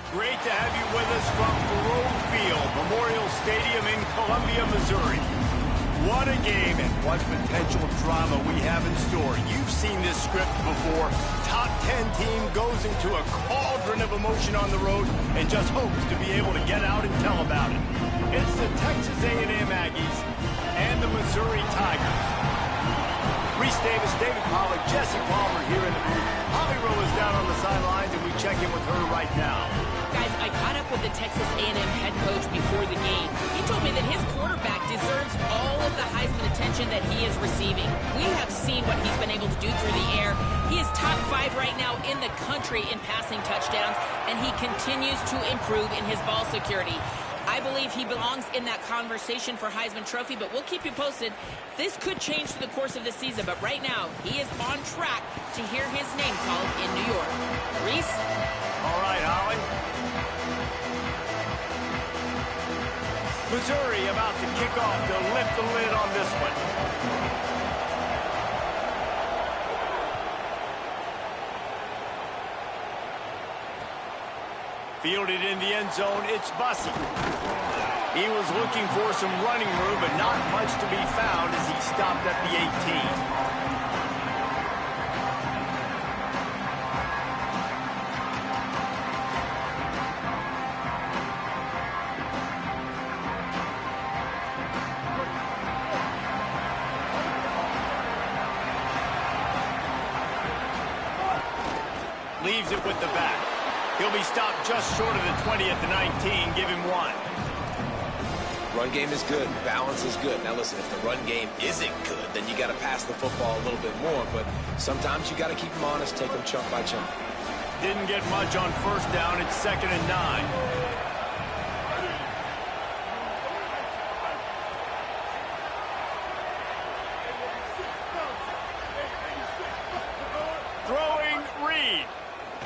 Great to have you with us from Grove Field, Memorial Stadium in Columbia, Missouri. What a game and what potential drama we have in store. You've seen this script before. Top 10 team goes into a cauldron of emotion on the road and just hopes to be able to get out and tell about it. It's the Texas A&M Aggies and the Missouri Tigers. Reese Davis, David Pollack, Jesse Palmer here in the booth. Holly Rowe is down on the sidelines, and we check in with her right now. Guys, I caught up with the Texas A&M head coach before the game. He told me that his quarterback deserves all of the Heisman attention that he is receiving. We have seen what he's been able to do through the air. He is top 5 right now in the country in passing touchdowns, and he continues to improve in his ball security. I believe he belongs in that conversation for Heisman Trophy, but we'll keep you posted. This could change through the course of the season, but right now, he is on track to hear his name called in New York. Reese? All right, Holly. Missouri about to kick off to lift the lid on this one. Fielded in the end zone, it's Bussey. He was looking for some running room, but not much to be found as he stopped at the 18. Leaves it with the back. He'll be stopped just short of the 20 at the 19. Give him 1. Run game is good. Balance is good. Now, listen, if the run game isn't good, then you got to pass the football a little bit more. But sometimes you got to keep them honest, take them chunk by chunk. Didn't get much on first down. It's 2nd and 9. Throwing Reed.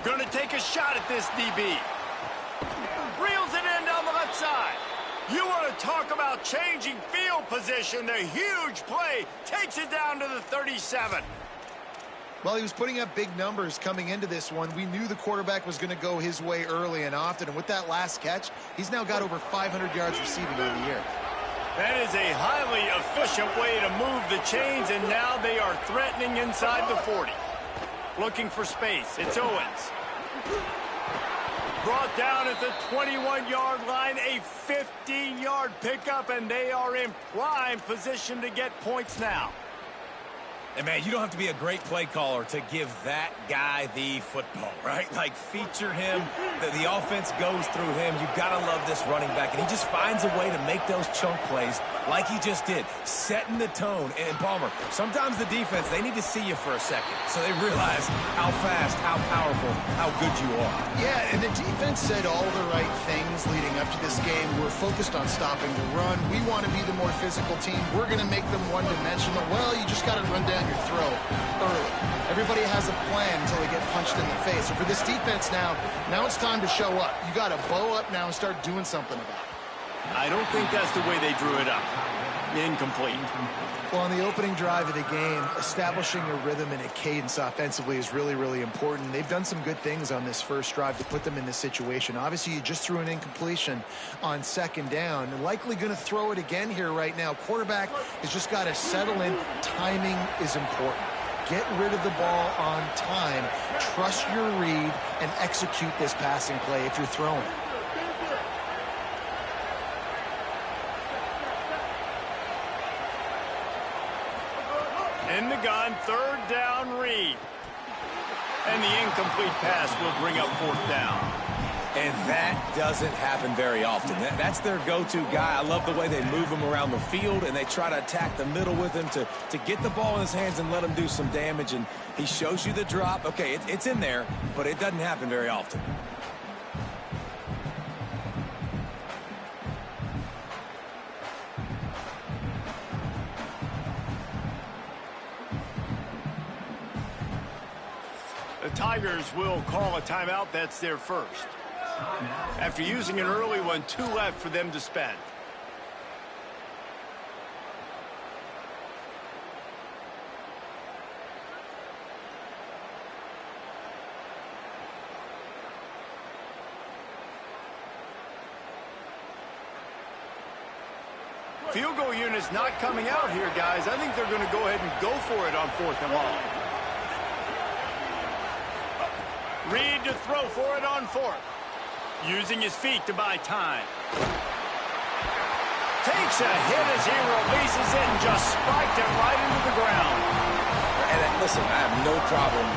Going to take a shot at this DB. Reels it in down the left side. You want to talk about changing field position. The huge play takes it down to the 37. Well, he was putting up big numbers coming into this one. We knew the quarterback was going to go his way early and often. And with that last catch, he's now got over 500 yards receiving on the year. That is a highly efficient way to move the chains, and now they are threatening inside the 40. Looking for space. It's Owens. Brought down at the 21-yard line, a 15-yard pickup, and they are in prime position to get points now. And, man, you don't have to be a great play caller to give that guy the football, right? Like, feature him. The offense goes through him. You've got to love this running back. And he just finds a way to make those chunk plays like he just did, setting the tone. And, Palmer, sometimes the defense, they need to see you for a second so they realize how fast, how powerful, how good you are. Yeah, and the defense said all the right things leading up to this game. We're focused on stopping the run. We want to be the more physical team. We're going to make them one-dimensional. Well, you just got to run down your throat early. Everybody has a plan until they get punched in the face. So for this defense now it's time to show up. You got to bow up now and start doing something about it. I don't think that's the way they drew it up. Incomplete. Well, on the opening drive of the game, establishing a rhythm and a cadence offensively is really, really important. They've done some good things on this first drive to put them in this situation. Obviously, you just threw an incompletion on 2nd down. They're likely going to throw it again here right now. Quarterback has just got to settle in. Timing is important. Get rid of the ball on time. Trust your read and execute this passing play if you're throwing it. In the gun, 3rd down, Reed. And the incomplete pass will bring up 4th down. And that doesn't happen very often. That's their go-to guy. I love the way they move him around the field, and they try to attack the middle with him to get the ball in his hands and let him do some damage. And he shows you the drop. Okay, it's in there, but it doesn't happen very often. The Tigers will call a timeout. That's their first. After using an early one, 2 left for them to spend. field goal unit's not coming out here, guys. I think they're going to go ahead and go for it on 4th and long. Reed to throw for it on 4th. Using his feet to buy time. Takes a hit as he releases it and just spiked it right into the ground. And listen, I have no problem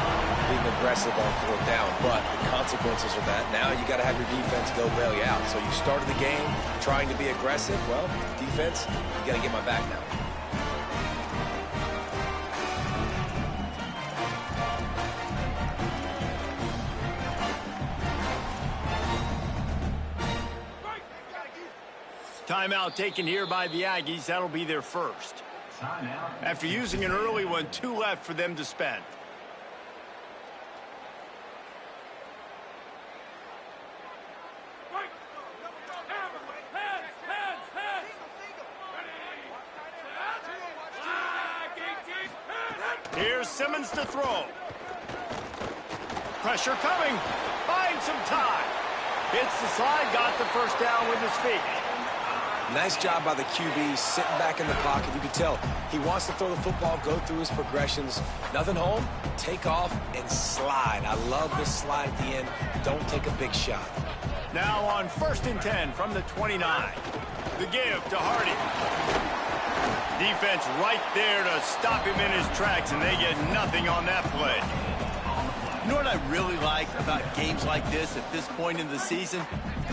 being aggressive on 4th down, but the consequences of that, now you got to have your defense go bail you out. So you started the game trying to be aggressive. Well, defense, you got to get my back now. Timeout taken here by the Aggies. That'll be their first. After using an early one, 2 left for them to spend. Here's Simmons to throw. Pressure coming. Finds some time. Hits the slide, got the first down with his feet. Nice job by the QB, sitting back in the pocket. You can tell he wants to throw the football, go through his progressions. Nothing home, take off, and slide. I love this slide at the end. Don't take a big shot. Now on 1st and 10 from the 29. The give to Hardy. Defense right there to stop him in his tracks, and they get nothing on that play. You know what I really like about games like this at this point in the season?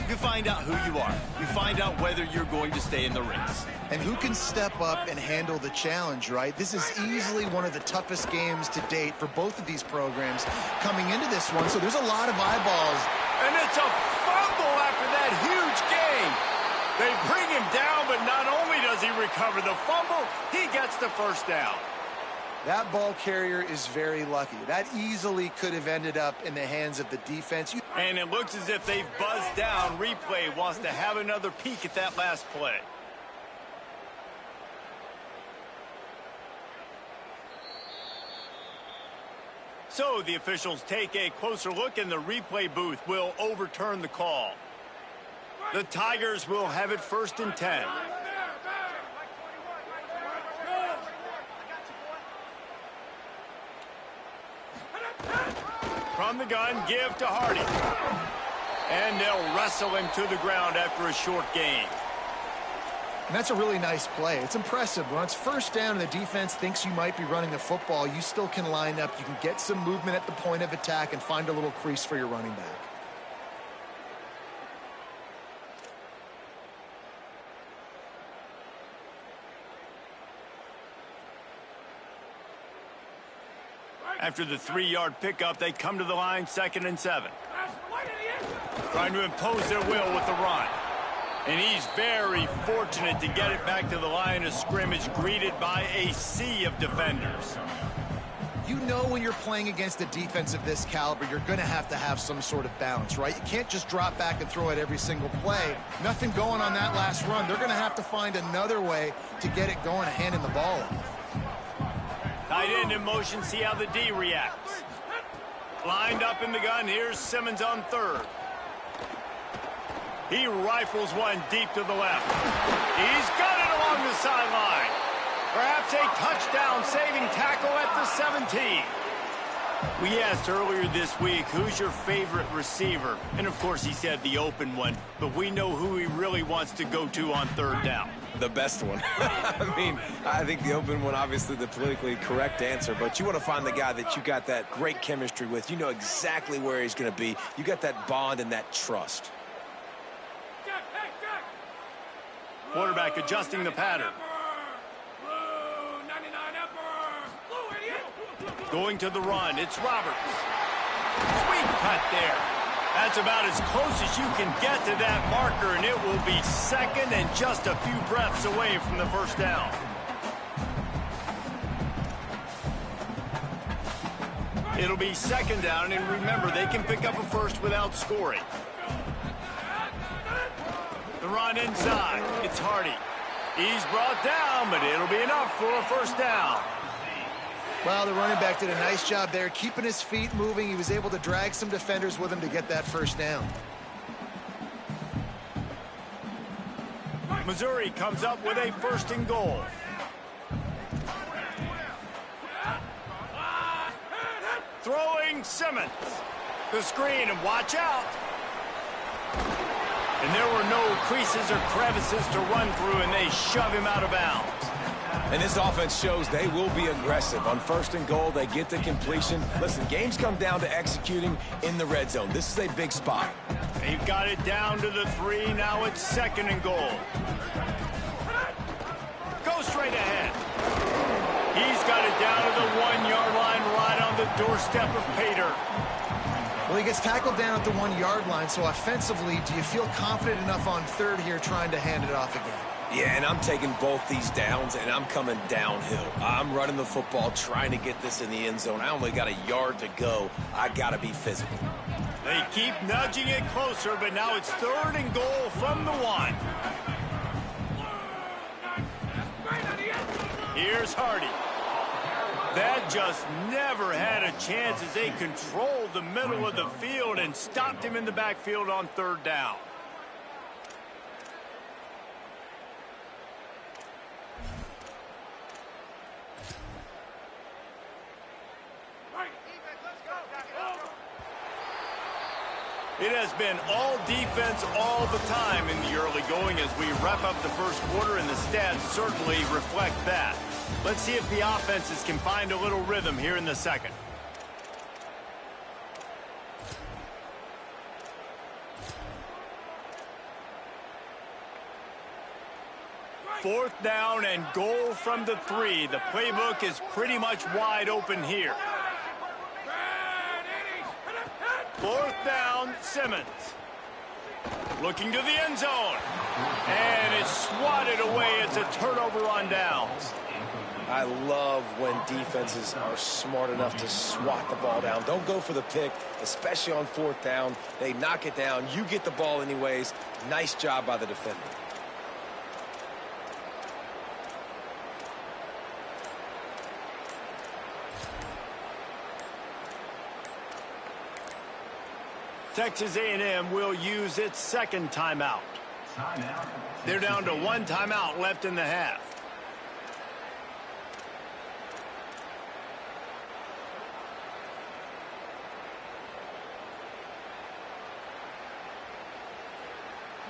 You find out who you are. You find out whether you're going to stay in the race. And who can step up and handle the challenge, right? This is easily one of the toughest games to date for both of these programs coming into this one. So there's a lot of eyeballs. And it's a fumble after that huge game. They bring him down, but not only does he recover the fumble, he gets the first down. That ball carrier is very lucky. That easily could have ended up in the hands of the defense. And it looks as if they've buzzed down. Replay wants to have another peek at that last play. So the officials take a closer look, and the replay booth will overturn the call. The Tigers will have it 1st and 10. From the gun, give to Hardy. And they'll wrestle him to the ground after a short gain. And that's a really nice play. It's impressive. When it's 1st down and the defense thinks you might be running the football, you still can line up. You can get some movement at the point of attack and find a little crease for your running back. After the 3-yard pickup, they come to the line, 2nd and 7. Trying to impose their will with the run. And he's very fortunate to get it back to the line of scrimmage, greeted by a sea of defenders. You know when you're playing against a defense of this caliber, you're going to have some sort of balance, right? You can't just drop back and throw it every single play. Nothing going on that last run. They're going to have to find another way to get it going, handing the ball off. Tight end in motion, see how the D reacts. Lined up in the gun, here's Simmons on 3rd. He rifles one deep to the left. He's got it along the sideline. Perhaps a touchdown-saving tackle at the 17. We asked earlier this week, who's your favorite receiver? And of course he said the open one, but we know who he really wants to go to on 3rd down. The best one. I mean, I think the open one, obviously the politically correct answer, but you want to find the guy that you got that great chemistry with. You know exactly where he's going to be. You got that bond and that trust. Quarterback adjusting the pattern. Going to the run, it's Roberts. Sweet cut there. That's about as close as you can get to that marker, and it will be 2nd and just a few breaths away from the 1st down. It'll be 2nd down, and remember, they can pick up a first without scoring. The run inside, it's Hardy. He's brought down, but it'll be enough for a 1st down. Well, the running back did a nice job there, keeping his feet moving. He was able to drag some defenders with him to get that 1st down. Missouri comes up with a 1st and goal. Throwing Simmons. The screen, and watch out. And there were no creases or crevices to run through, and they shove him out of bounds. And this offense shows they will be aggressive. On 1st and goal, they get the completion. Listen, games come down to executing in the red zone. This is a big spot. They've got it down to the 3. Now it's 2nd and goal. Go straight ahead. He's got it down to the 1-yard line, right on the doorstep of Pater. Well, he gets tackled down at the 1-yard line, so offensively, do you feel confident enough on 3rd here trying to hand it off again? Yeah, and I'm taking both these downs, and I'm coming downhill. I'm running the football, trying to get this in the end zone. I only got a yard to go. I got to be physical. They keep nudging it closer, but now it's 3rd and goal from the 1. Here's Hardy. That just never had a chance as they controlled the middle of the field and stopped him in the backfield on 3rd down. It has been all defense all the time in the early going as we wrap up the 1st quarter, and the stats certainly reflect that. Let's see if the offenses can find a little rhythm here in the 2nd. Fourth down and goal from the 3. The playbook is pretty much wide open here. 4th down, Simmons. Looking to the end zone. And it's swatted away. It's a turnover on downs. I love when defenses are smart enough to swat the ball down. Don't go for the pick, especially on 4th down. They knock it down. You get the ball anyways. Nice job by the defender. Texas A&M will use its 2nd timeout. They're down to 1 timeout left in the half.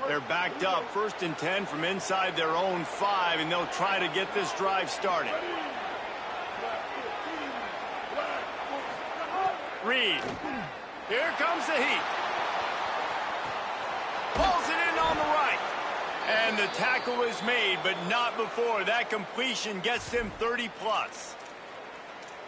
They're backed up, 1st and 10 from inside their own 5, and they'll try to get this drive started. Reed. Here comes the heat. Pulls it in on the right. And the tackle is made, but not before. That completion gets them 30-plus.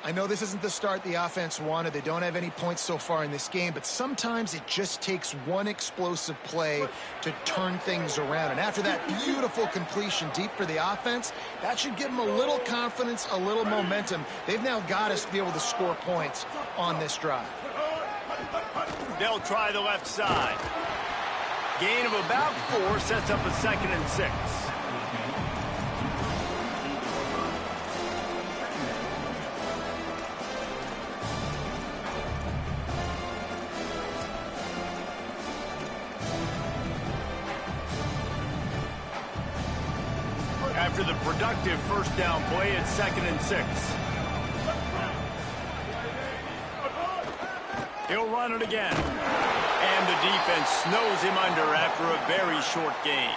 I know this isn't the start the offense wanted. They don't have any points so far in this game, but sometimes it just takes one explosive play to turn things around. And after that beautiful completion deep for the offense, that should give them a little confidence, a little momentum. They've now got us to be able to score points on this drive. They'll try the left side. Gain of about 4 sets up a 2nd and 6. After the productive 1st down play, it's 2nd and 6. He'll run it again. And the defense snows him under after a very short gain.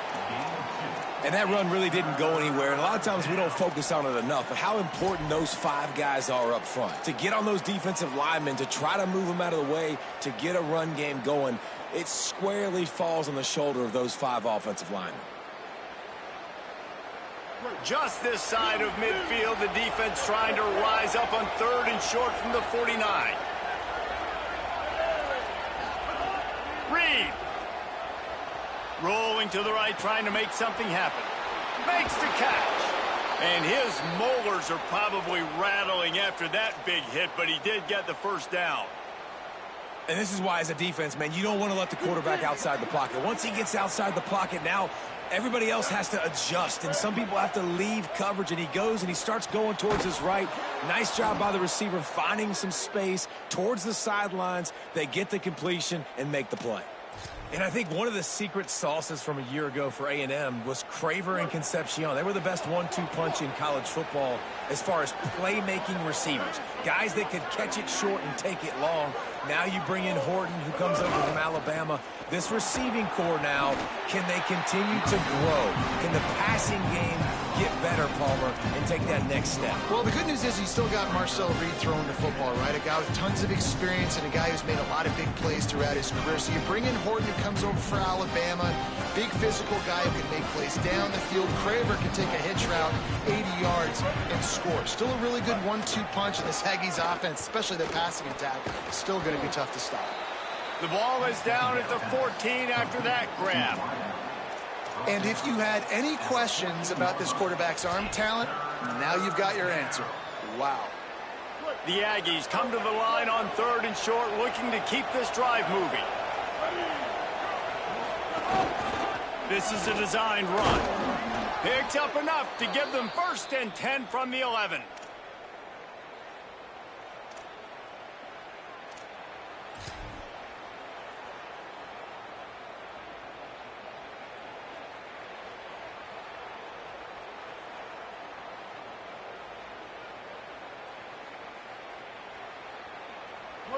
And that run really didn't go anywhere. And a lot of times we don't focus on it enough, but how important those 5 guys are up front. To get on those defensive linemen, to try to move them out of the way, to get a run game going, it squarely falls on the shoulder of those 5 offensive linemen. Just this side of midfield, the defense trying to rise up on 3rd and short from the 49. Reed. Rolling to the right, trying to make something happen. Makes the catch. And his molars are probably rattling after that big hit, but he did get the 1st down. And this is why, as a defense, man, you don't want to let the quarterback outside the pocket. Once he gets outside the pocket, now everybody else has to adjust, and some people have to leave coverage, and he goes and he starts going towards his right. Nice job by the receiver finding some space towards the sidelines. They get the completion and make the play. And I think one of the secret sauces from a year ago for A&M was Craver and Concepcion. They were the best 1-2 punch in college football as far as playmaking receivers. Guys that could catch it short and take it long. Now you bring in Horton, who comes over from Alabama. This receiving core now, can they continue to grow? Can the passing game get better, Palmer, and take that next step? Well, the good news is he's still got Marcel Reed throwing the football, right? A guy with tons of experience and a guy who's made a lot of big plays throughout his career. So you bring in Horton, who comes over for Alabama, big physical guy who can make plays down the field. Craver can take a hitch route, 80 yards, and score. Still a really good 1-2 punch in this Aggies offense, especially the passing attack. Still going to be tough to stop. The ball is down at the 14 after that grab. And if you had any questions about this quarterback's arm talent, now you've got your answer. Wow. The Aggies come to the line on 3rd and short, looking to keep this drive moving. This is a designed run. Picks up enough to give them 1st and 10 from the 11.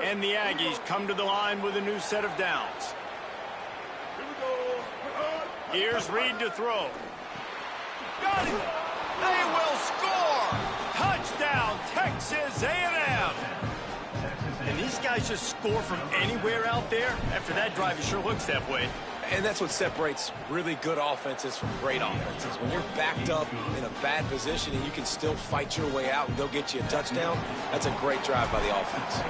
And the Aggies come to the line with a new set of downs. Here's Reed to throw. Got it! They will score! Touchdown, Texas A&M! And these guys just score from anywhere out there? After that drive, it sure looks that way. And that's what separates really good offenses from great offenses. When you're backed up in a bad position and you can still fight your way out and go get you a touchdown, that's a great drive by the offense.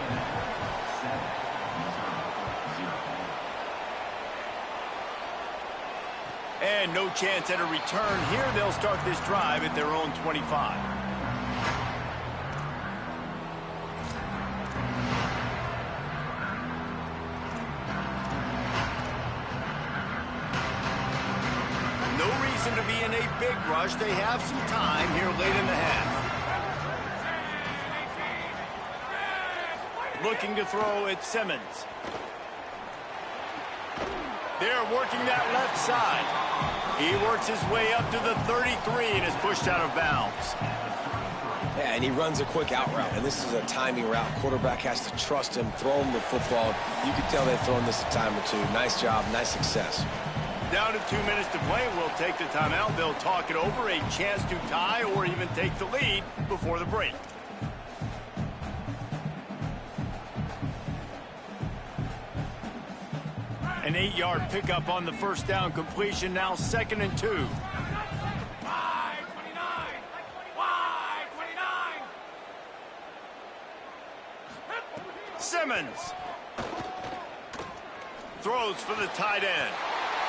And no chance at a return here. They'll start this drive at their own 25. No reason to be in a big rush. They have some time here late in the half. Looking to throw at Simmons. They're working that left side. He works his way up to the 33 and is pushed out of bounds. Yeah, and he runs a quick out route, and this is a timing route. Quarterback has to trust him, throw him the football. You can tell they've thrown this a time or two. Nice job, nice success. Down to 2 minutes to play. We'll take the timeout. They'll talk it over. A chance to tie or even take the lead before the break. An 8-yard pickup on the 1st down completion. Now 2nd and 2. Wide 29. Wide 29. Simmons throws for the tight end.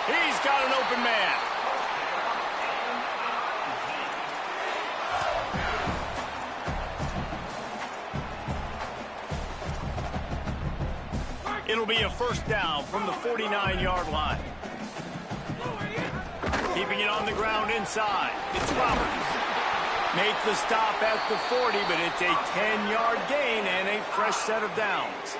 He's got an open man. It'll be a 1st down from the 49-yard line. Keeping it on the ground inside. It's Roberts. Make the stop at the 40, but it's a 10-yard gain and a fresh set of downs.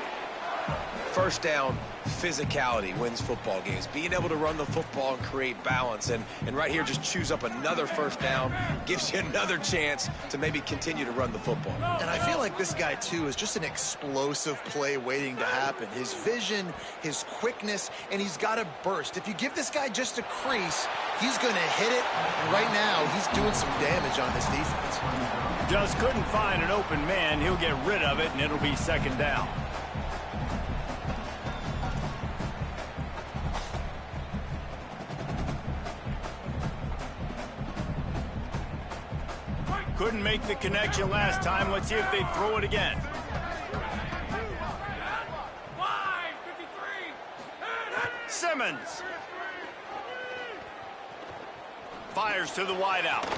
1st down, physicality wins football games. Being able to run the football and create balance. And right here, just choose up another 1st down. Gives you another chance to maybe continue to run the football. And I feel like this guy, too, is just an explosive play waiting to happen. His vision, his quickness, and he's got a burst. If you give this guy just a crease, he's going to hit it. And right now, he's doing some damage on this defense. Just couldn't find an open man. He'll get rid of it, and it'll be 2nd down. Couldn't make the connection last time. Let's see if they throw it again. Wide 53. Simmons fires to the wideout.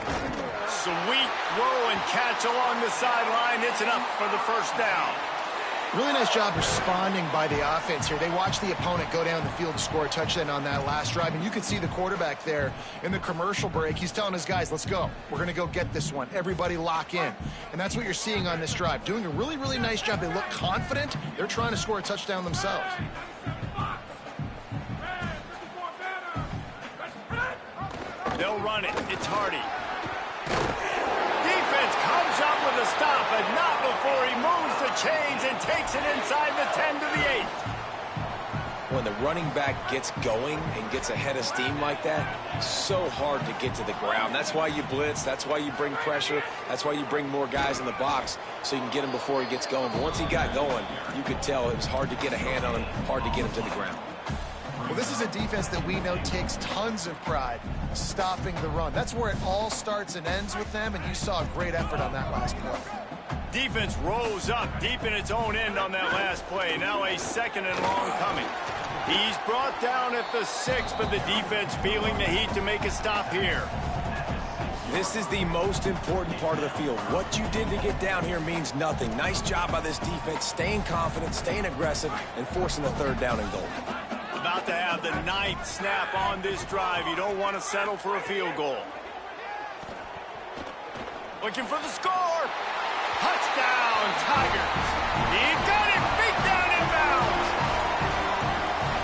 Sweet throw and catch along the sideline. It's enough for the 1st down. Really nice job responding by the offense here. They watched the opponent go down the field to score a touchdown on that last drive, and you can see the quarterback there in the commercial break. He's telling his guys, let's go. We're going to go get this one. Everybody lock in. And that's what you're seeing on this drive. Doing a really, really nice job. They look confident. They're trying to score a touchdown themselves. They'll run it. It's Hardy. Defense comes up with a stop, but not before he moves the chains and takes it inside the 10 to the 8. When the running back gets going and gets ahead of steam like that, so hard to get to the ground. That's why you blitz. That's why you bring pressure. That's why you bring more guys in the box so you can get him before he gets going. But once he got going, you could tell it was hard to get a hand on him, hard to get him to the ground. Well, this is a defense that we know takes tons of pride stopping the run. That's where it all starts and ends with them, and you saw a great effort on that last play. Defense rose up deep in its own end on that last play. Now a 2nd and long coming. He's brought down at the 6, but the defense feeling the heat to make a stop here. This is the most important part of the field. What you did to get down here means nothing. Nice job by this defense, staying confident, staying aggressive, and forcing a 3rd down and goal. About to have the 9th snap on this drive. You don't want to settle for a field goal. Looking for the score. Touchdown, Tigers. He got it, beat down in bounds.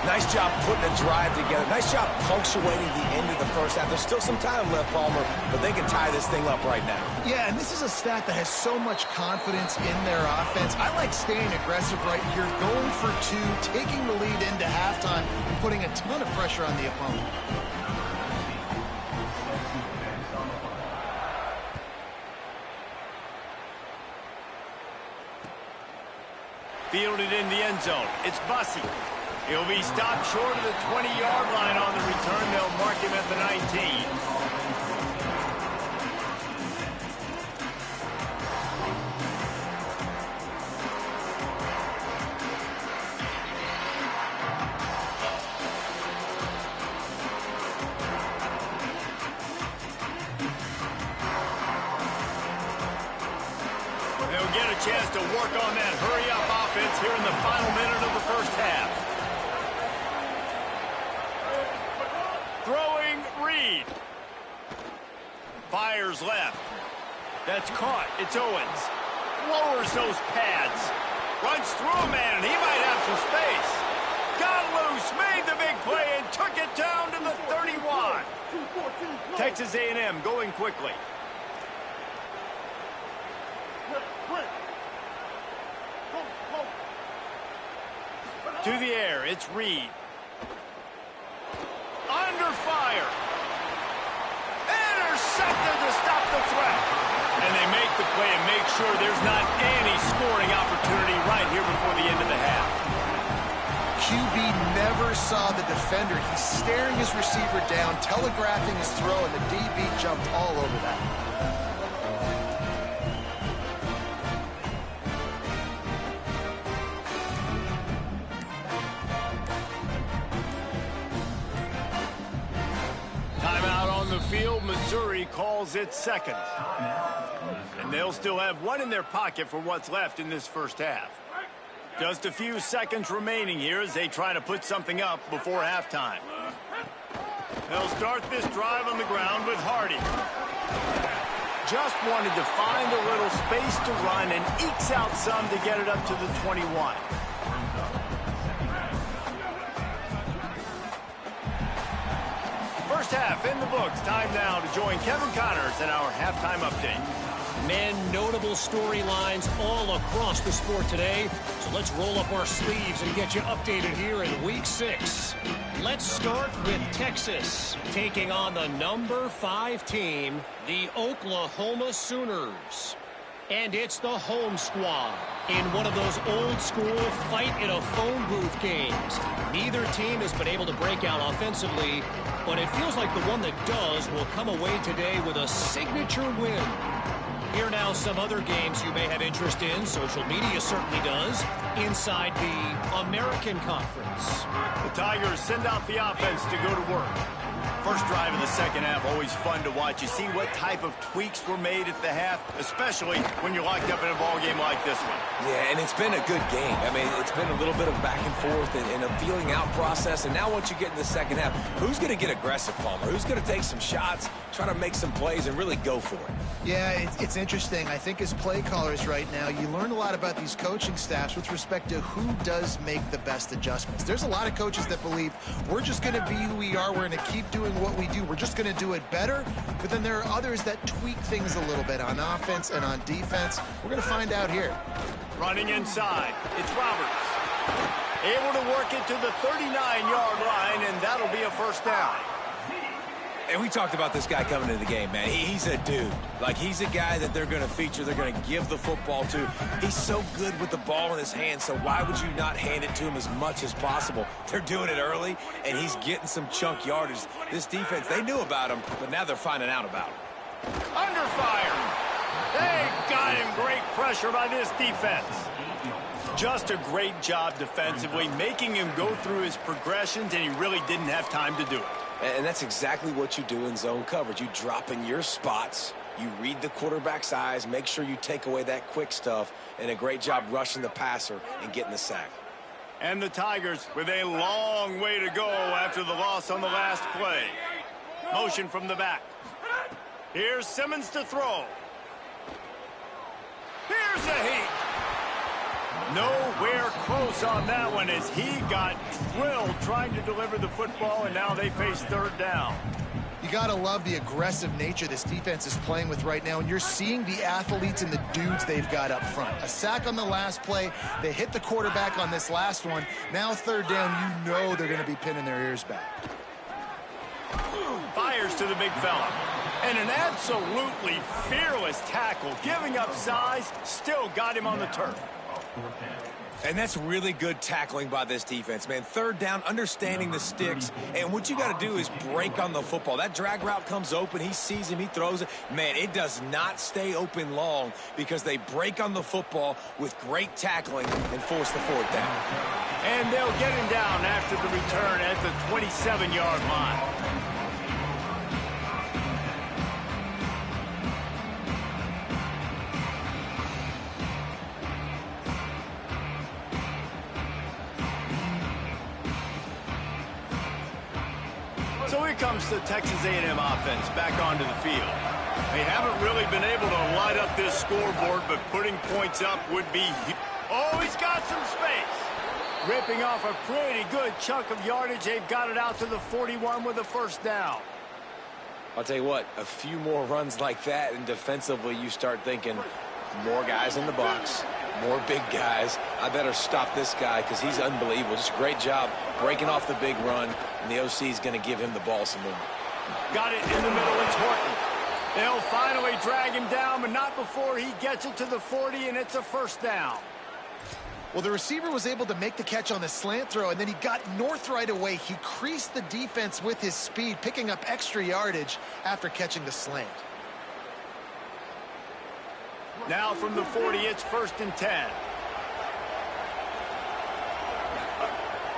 Nice job putting a drive together. Nice job punctuating the end of the first half. There's still some time left, Palmer, but they can tie this thing up right now. Yeah, and this is a stat that has so much confidence in their offense. I like staying aggressive right here, going for 2, taking the lead into halftime, and putting a ton of pressure on the opponent. Fielded in the end zone. It's Bussey. He'll be stopped short of the 20-yard line on the return. They'll mark him at the 19. They'll get a chance to work on that hurry-up offense here in the final minute of the first half. Throwing Reed. Fires left. That's caught. It's Owens. Lowers those pads. Runs through a man, and he might have some space. Got loose, made the big play, and took it down to the 31. Texas A&M going quickly. To the air, it's Reed. Under fire. Intercepted to stop the threat. And they make the play and make sure there's not any scoring opportunity right here before the end of the half. QB never saw the defender. He's staring his receiver down, telegraphing his throw, and the DB jumped all over that. Field, Missouri calls it 2nd. And they'll still have 1 in their pocket for what's left in this first half. Just a few seconds remaining here as they try to put something up before halftime. They'll start this drive on the ground with Hardy. Just wanted to find a little space to run and ekes out some to get it up to the 21. First half in the books. Time now to join Kevin Connors in our halftime update. Man, notable storylines all across the sport today. So let's roll up our sleeves and get you updated here in Week 6. Let's start with Texas taking on the number 5 team, the Oklahoma Sooners. And it's the home squad in one of those old-school fight-in-a-phone-booth games. Neither team has been able to break out offensively, but it feels like the one that does will come away today with a signature win. Here now some other games you may have interest in. Social media certainly does. Inside the American Conference. The Tigers send out the offense to go to work. First drive in the second half, always fun to watch. You see what type of tweaks were made at the half, especially when you're locked up in a ball game like this one. Yeah, and it's been a good game. I mean, it's been a little bit of back and forth and a feeling out process. And now once you get in the second half, who's going to get aggressive, Palmer? Who's going to take some shots, try to make some plays, and really go for it? Yeah, it's interesting. I think as play callers right now, you learn a lot about these coaching staffs with respect to who does make the best adjustments. There's a lot of coaches that believe we're just going to be who we are. We're going to keep doing doing what we do. We're just going to do it better. But then there are others that tweak things a little bit on offense and on defense. We're going to find out here. Running inside, it's Roberts. Able to work it to the 39-yard line, and that'll be a first down. And we talked about this guy coming into the game, man. He's a dude. Like, he's a guy that they're going to feature, they're going to give the football to. He's so good with the ball in his hand, so why would you not hand it to him as much as possible? They're doing it early, and he's getting some chunk yardage. This defense, they knew about him, but now they're finding out about him. Under fire. They got him. Great pressure by this defense. Just a great job defensively, making him go through his progressions, and he really didn't have time to do it. And that's exactly what you do in zone coverage. You drop in your spots, you read the quarterback's eyes, make sure you take away that quick stuff, and a great job rushing the passer and getting the sack. And the Tigers with a long way to go after the loss on the last play. Motion from the back. Here's Simmons to throw. Here's a heat. Nowhere close on that one as he got drilled trying to deliver the football, and now they face third down. You got to love the aggressive nature this defense is playing with right now, and you're seeing the athletes and the dudes they've got up front. A sack on the last play. They hit the quarterback on this last one. Now third down, you know they're going to be pinning their ears back. Fires to the big fella. And an absolutely fearless tackle. Giving up size, still got him on the turf. And that's really good tackling by this defense, man. Third down, understanding the sticks. And what you got to do is break on the football. That drag route comes open. He sees him. He throws it. Man, it does not stay open long because they break on the football with great tackling and force the fourth down. And they'll get him down after the return at the 27-yard line. So here comes the Texas A&M offense back onto the field. They haven't really been able to light up this scoreboard, but putting points up would be... Oh, he's got some space. Ripping off a pretty good chunk of yardage. They've got it out to the 41 with a first down. I'll tell you what, a few more runs like that, and defensively you start thinking more guys in the box, more big guys. I better stop this guy because he's unbelievable. Just a great job breaking off the big run, and the OC is going to give him the ball some more. Got it in the middle. It's Horton. They'll finally drag him down, but not before he gets it to the 40, and it's a first down. Well, the receiver was able to make the catch on the slant throw, and then he got north right away. He creased the defense with his speed, picking up extra yardage after catching the slant. Now from the 40, it's 1st and 10.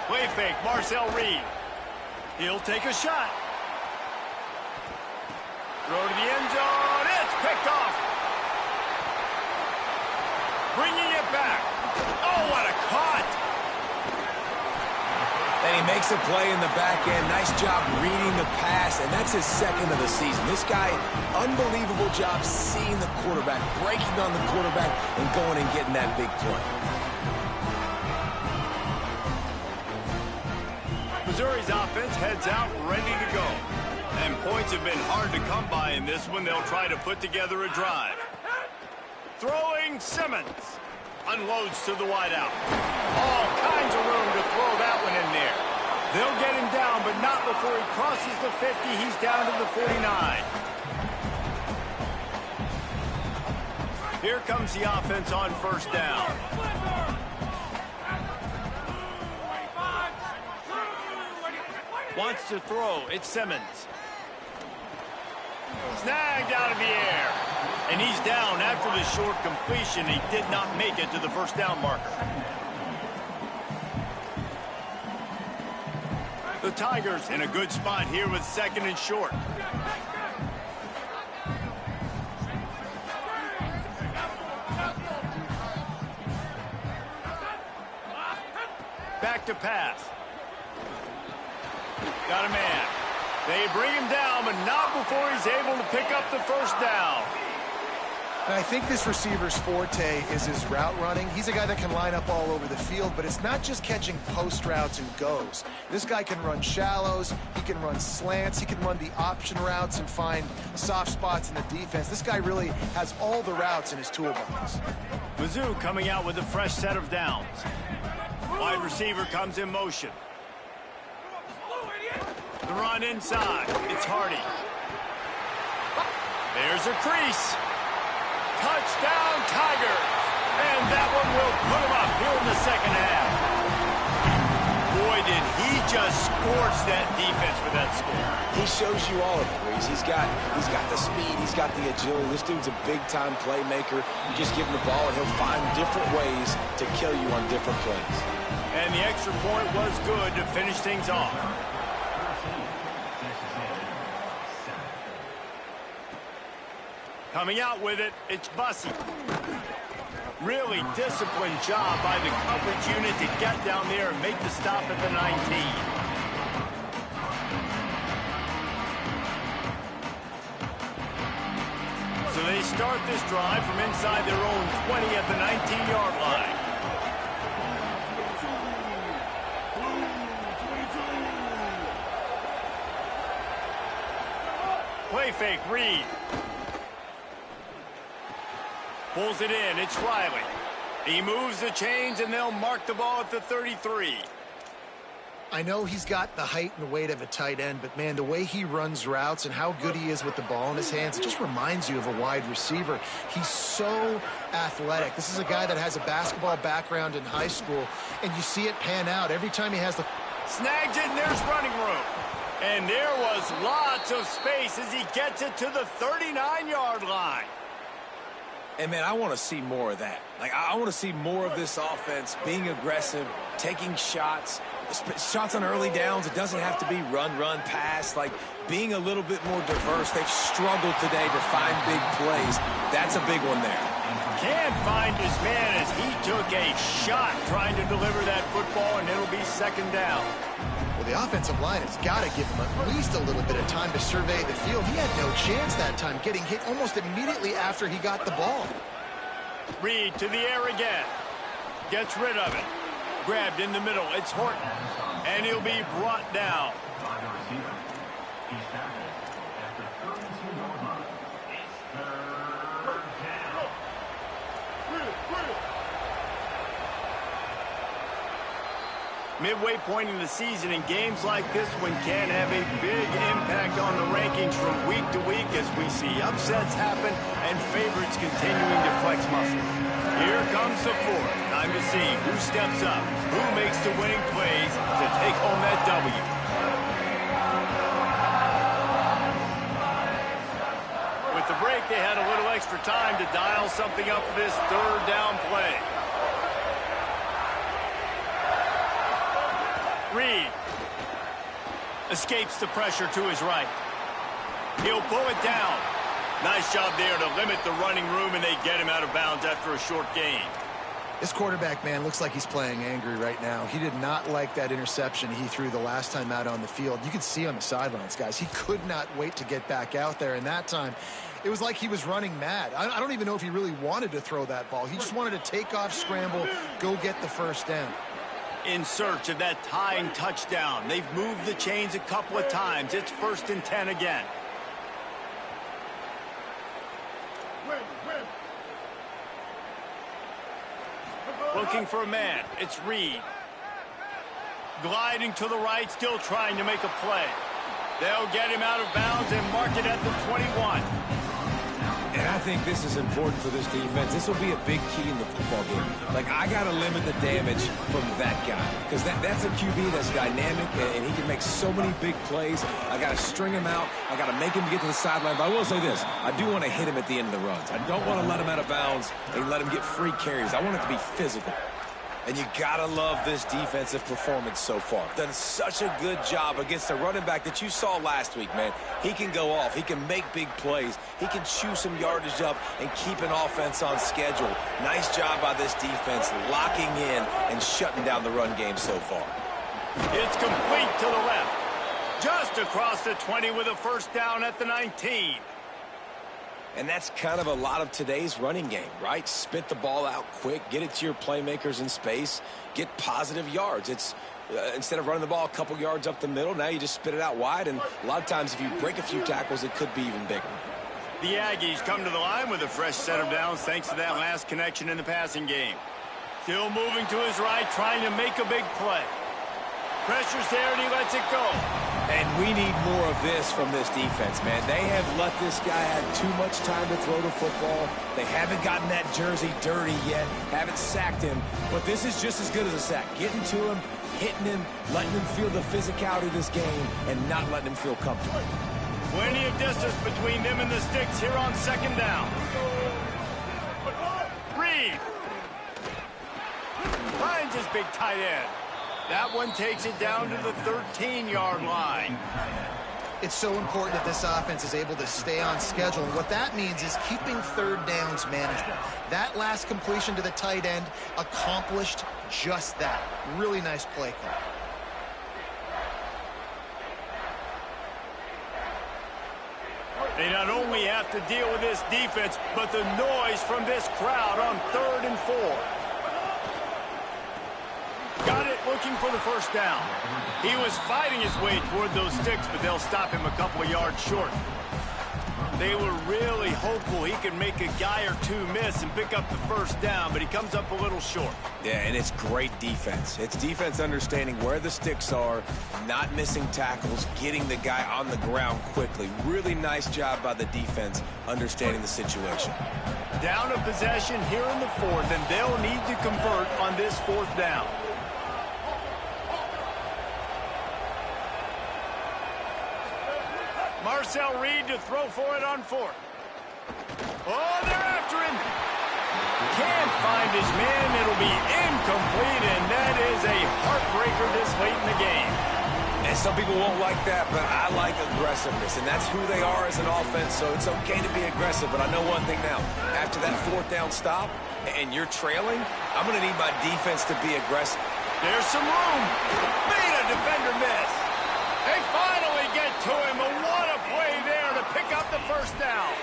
Play fake, Marcel Reed. He'll take a shot. Throw to the end zone. It's picked off. Bringing it back. Oh, what a cut. And he makes a play in the back end. Nice job reading the pass, and that's his second of the season. This guy, unbelievable job seeing the quarterback, breaking on the quarterback, and going and getting that big play. Missouri's offense heads out ready to go. And points have been hard to come by in this one. They'll try to put together a drive. Throwing Simmons. Unloads to the wideout. All kinds of room to throw that one in there. They'll get him down, but not before he crosses the 50. He's down to the 49. Here comes the offense on first down. Wants to throw. It's Simmons. Snagged out of the air. And he's down after the short completion. He did not make it to the first down marker. The Tigers in a good spot here with 2nd and short. Back to pass. Got a man. They bring him down, but not before he's able to pick up the first down. And I think this receiver's forte is his route running. He's a guy that can line up all over the field, but it's not just catching post routes and goes. This guy can run shallows, he can run slants, he can run the option routes and find soft spots in the defense. This guy really has all the routes in his toolbox. Mizzou coming out with a fresh set of downs. Wide receiver comes in motion. The run inside. It's Hardy. There's a crease. Touchdown, Tigers. And that one will put him up here in the second half. Boy, did he just scorch that defense for that score. He shows you all of it, Reese. He's got the speed, he's got the agility. This dude's a big-time playmaker. You just give him the ball, and he'll find different ways to kill you on different plays. And the extra point was good to finish things off. Coming out with it, it's Bussey. Really disciplined job by the coverage unit to get down there and make the stop at the 19. So they start this drive from inside their own 20 at the 19-yard line. Play fake, Reed. Pulls it in, it's Riley. He moves the chains and they'll mark the ball at the 33. I know he's got the height and weight of a tight end, but man, the way he runs routes and how good he is with the ball in his hands, it just reminds you of a wide receiver. He's so athletic. This is a guy that has a basketball background in high school, and you see it pan out every time he has the... Snags it, and there's running room. And there was lots of space as he gets it to the 39-yard line. And, man, I want to see more of that. Like, I want to see more of this offense being aggressive, taking shots on early downs. It doesn't have to be run, pass. Like, being a little bit more diverse. They've struggled today to find big plays. That's a big one there. Can't find his man as he took a shot trying to deliver that football, and it'll be second down. Well, the offensive line has got to give him at least a little bit of time to survey the field. He had no chance that time, getting hit almost immediately after he got the ball. Reed to the air again. Gets rid of it. Grabbed in the middle. It's Horton. And he'll be brought down. Midway point in the season, in games like this one can have a big impact on the rankings from week to week as we see upsets happen and favorites continuing to flex muscles. Here comes the fourth. Time to see who steps up, who makes the winning plays to take home that W. With the break, they had a little extra time to dial something up for this third down play. Reed escapes the pressure to his right. He'll pull it down. Nice job there to limit the running room, and they get him out of bounds after a short gain. This quarterback, man, looks like he's playing angry right now. He did not like that interception he threw the last time out on the field. You could see on the sidelines, guys. He could not wait to get back out there, and that time it was like he was running mad. I don't even know if he really wanted to throw that ball. He just wanted to take off, scramble, go get the first down. In search of that tying touchdown. They've moved the chains a couple of times. It's 1st and 10 again. Looking for a man. It's Reed. Gliding to the right, still trying to make a play. They'll get him out of bounds and mark it at the 21. And I think this is important for this defense. This will be a big key in the football game. Like, I got to limit the damage from that guy. Because that's a QB that's dynamic, and he can make so many big plays. I got to string him out. I got to make him get to the sideline. But I will say this. I do want to hit him at the end of the runs. I don't want to let him out of bounds and let him get free carries. I want it to be physical. And you got to love this defensive performance so far. Done such a good job against a running back that you saw last week, man. He can go off. He can make big plays. He can chew some yardage up and keep an offense on schedule. Nice job by this defense locking in and shutting down the run game so far. It's complete to the left. Just across the 20 with a first down at the 19. And that's kind of a lot of today's running game, right? Spit the ball out quick, get it to your playmakers in space, get positive yards. It's instead of running the ball a couple yards up the middle, now you just spit it out wide, and a lot of times if you break a few tackles, it could be even bigger. The Aggies come to the line with a fresh set of downs thanks to that last connection in the passing game. Still moving to his right, trying to make a big play. Pressure's there, and he lets it go. And we need more of this from this defense, man. They have let this guy have too much time to throw the football. They haven't gotten that jersey dirty yet, haven't sacked him. But this is just as good as a sack. Getting to him, hitting him, letting him feel the physicality of this game, and not letting him feel comfortable. Plenty of distance between them and the sticks here on second down. Reed finds his big tight end. That one takes it down to the 13-yard line. It's so important that this offense is able to stay on schedule. And what that means is keeping third downs manageable. That last completion to the tight end accomplished just that. Really nice play call. They not only have to deal with this defense, but the noise from this crowd on 3rd and 4. Got it, looking for the first down. He was fighting his way toward those sticks, but they'll stop him a couple of yards short. They were really hopeful he could make a guy or two miss and pick up the first down, but he comes up a little short. Yeah, and it's great defense. It's defense understanding where the sticks are, not missing tackles, getting the guy on the ground quickly. Really nice job by the defense understanding the situation. Down a possession here in the 4th, and they'll need to convert on this 4th down. Marcel Reed to throw for it on 4th. Oh, they're after him. Can't find his man. It'll be incomplete, and that is a heartbreaker this late in the game. And some people won't like that, but I like aggressiveness, and that's who they are as an offense, so it's okay to be aggressive. But I know one thing now. After that 4th down stop, and you're trailing, I'm going to need my defense to be aggressive. There's some room. Made a defender miss. They finally get to him, but what a play there to pick up the first down.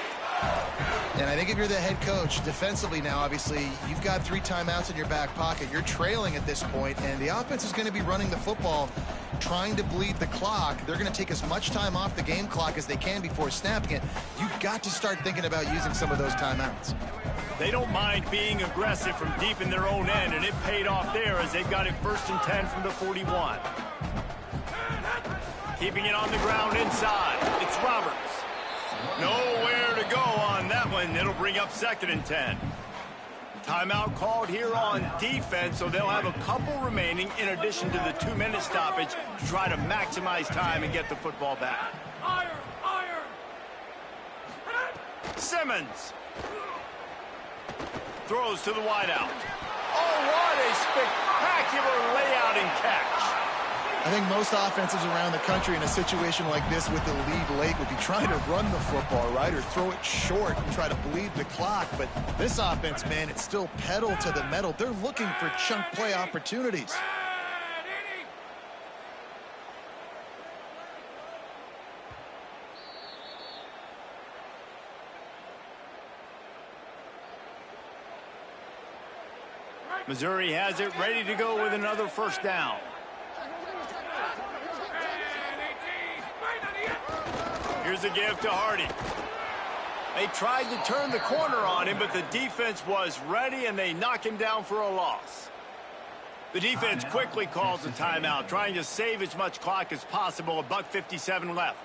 And I think if you're the head coach, defensively now, obviously, you've got 3 timeouts in your back pocket. You're trailing at this point, and the offense is going to be running the football, trying to bleed the clock. They're going to take as much time off the game clock as they can before snapping it. You've got to start thinking about using some of those timeouts. They don't mind being aggressive from deep in their own end, and it paid off there as they've got it 1st and 10 from the 41. Keeping it on the ground inside. It's Roberts. Nowhere to go on that one. It'll bring up 2nd and 10. Timeout called here on defense, so they'll have a couple remaining in addition to the 2-minute stoppage to try to maximize time and get the football back. Iron! Simmons throws to the wideout. Oh, what a spectacular layout and catch. I think most offenses around the country in a situation like this with the lead late would be trying to run the football, right, or throw it short and try to bleed the clock. But this offense, man, it's still pedal to the metal. They're looking for chunk play opportunities. Missouri has it ready to go with another first down. Here's a give to Hardy. They tried to turn the corner on him, but the defense was ready, and they knock him down for a loss. The defense quickly calls a timeout, trying to save as much clock as possible. $1:57 left.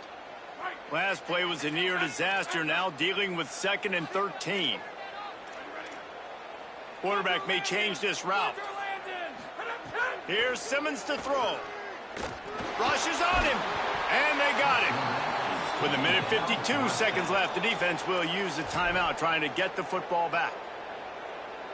Last play was a near disaster, now dealing with 2nd and 13. Quarterback may change this route. Here's Simmons to throw. Rushes on him, and they got him. With 1:52 seconds left, the defense will use the timeout, trying to get the football back.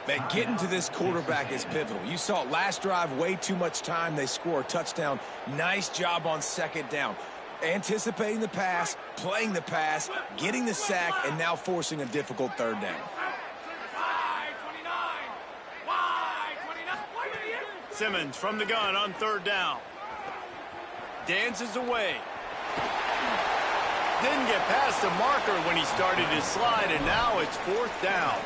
Man, getting to this quarterback is pivotal. You saw it last drive, way too much time. They score a touchdown. Nice job on 2nd down. Anticipating the pass, playing the pass, getting the sack, and now forcing a difficult 3rd down. Simmons from the gun on 3rd down. Dances away. Didn't get past the marker when he started his slide, and now it's 4th down.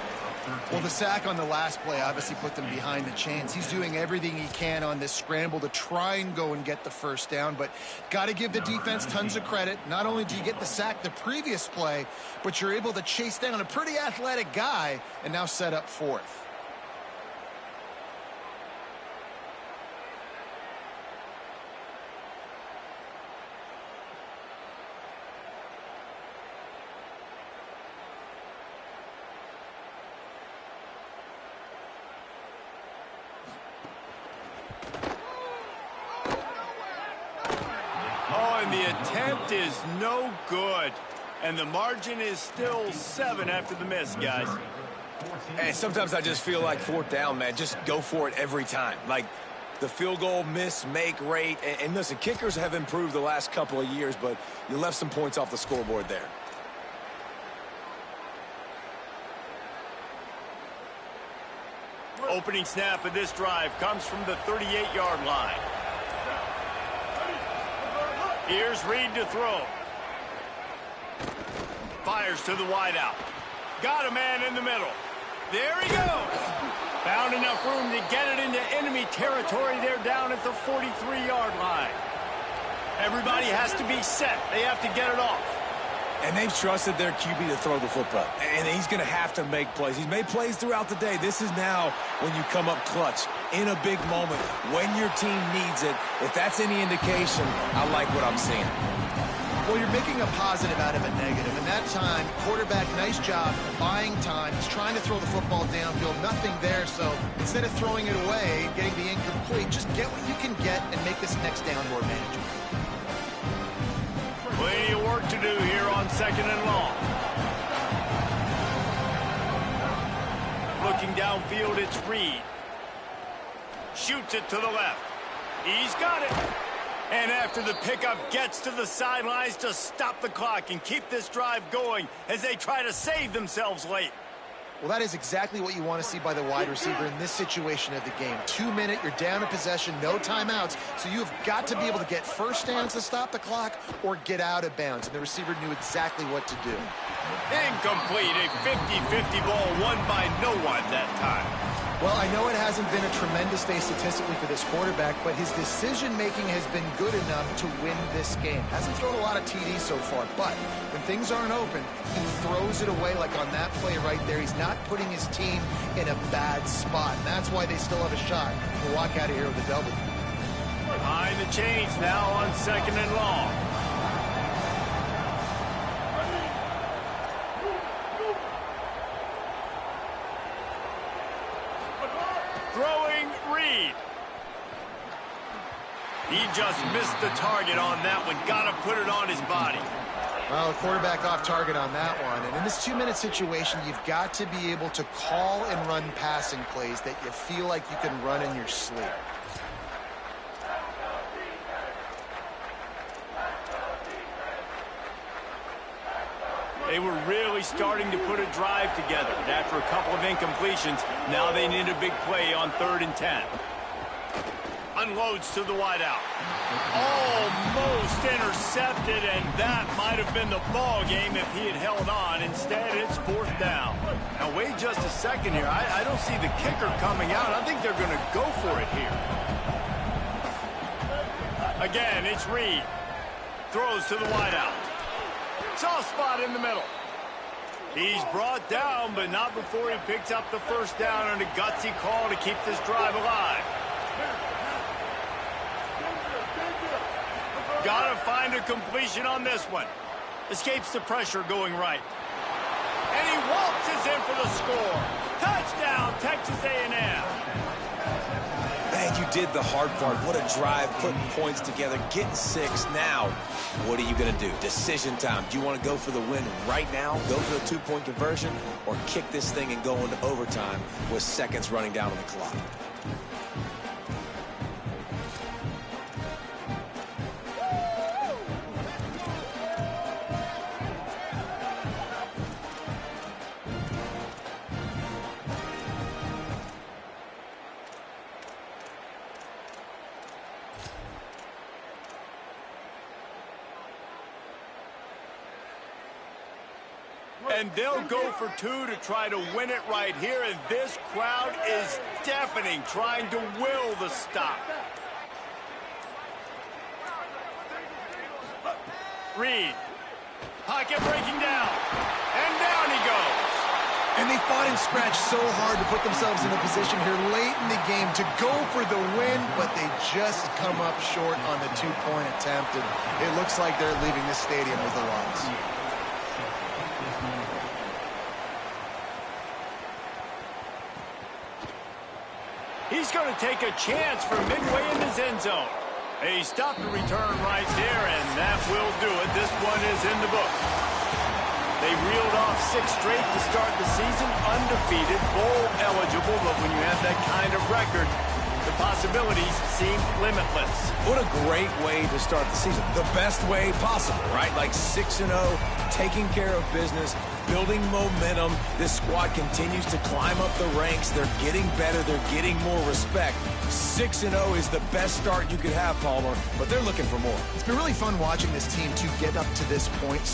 Well, the sack on the last play obviously put them behind the chains. He's doing everything he can on this scramble to try and go and get the first down, but got to give the defense tons of credit. Not only do you get the sack the previous play, but you're able to chase down a pretty athletic guy and now set up 4th. The attempt is no good, and the margin is still 7 after the miss, guys. Hey, sometimes I just feel like 4th down, man. Just go for it every time. Like the field goal miss-make rate. And listen, kickers have improved the last couple of years, but you left some points off the scoreboard there. Opening snap of this drive comes from the 38-yard line. Here's Reed to throw. Fires to the wideout. Got a man in the middle. There he goes. Found enough room to get it into enemy territory. They're down at the 43-yard line. Everybody has to be set. They have to get it off. And they've trusted their QB to throw the football. And he's going to have to make plays. He's made plays throughout the day. This is now when you come up clutch in a big moment when your team needs it. If that's any indication, I like what I'm seeing. Well, you're making a positive out of a negative. And that time, quarterback, nice job buying time. He's trying to throw the football downfield. Nothing there. So instead of throwing it away, getting the incomplete, just get what you can get and make this next down more manageable. Plenty of work to do here on 2nd and long. Looking downfield, it's Reed. Shoots it to the left. He's got it. And after the pickup, gets to the sidelines to stop the clock and keep this drive going as they try to save themselves late. Well, that is exactly what you want to see by the wide receiver in this situation of the game. 2 minute, you're down in possession, no timeouts, so you've got to be able to get first downs to stop the clock or get out of bounds, and the receiver knew exactly what to do. Incomplete, a 50-50 ball won by no one that time. Well, I know it hasn't been a tremendous day statistically for this quarterback, but his decision-making has been good enough to win this game. Hasn't thrown a lot of TDs so far, but when things aren't open, he throws it away like on that play right there. He's not putting his team in a bad spot, and that's why they still have a shot to walk out of here with a W. Behind the chains now on 2nd and long. Throwing Reed. He just missed the target on that one. Got to put it on his body. Well, the quarterback off target on that one. And in this 2 minute situation, you've got to be able to call and run passing plays that you feel like you can run in your sleep. They were really starting to put a drive together. And after a couple of incompletions, now they need a big play on 3rd and 10. Unloads to the wideout. Almost intercepted, and that might have been the ball game if he had held on. Instead, it's 4th down. Now, wait just a second here. I don't see the kicker coming out. I think they're going to go for it here. Again, it's Reed. Throws to the wideout. Soft spot in the middle. He's brought down, but not before he picks up the first down on a gutsy call to keep this drive alive. Got to find a completion on this one. Escapes the pressure going right. And he waltzes in for the score. Touchdown, Texas A&M. Man, you did the hard part. What a drive, putting points together, getting 6. Now, what are you going to do? Decision time. Do you want to go for the win right now, go for the 2-point conversion, or kick this thing and go into overtime with seconds running down on the clock? And they'll go for two to try to win it right here, and this crowd is deafening, trying to will the stop. Reed, pocket breaking down, and down he goes. And they fought and scratched so hard to put themselves in a position here late in the game to go for the win, but they just come up short on the two-point attempt, and it looks like they're leaving this stadium with a loss. He's going to take a chance from midway in his end zone. He stopped the return right there, and that will do it. This one is in the book. They reeled off 6 straight to start the season, undefeated, bowl eligible, but when you have that kind of record, the possibilities seem limitless. What a great way to start the season. The best way possible, right? Like 6-0, taking care of business, building momentum. This squad continues to climb up the ranks. They're getting better. They're getting more respect. 6-0 is the best start you could have, Palmer, but they're looking for more. It's been really fun watching this team to get up to this point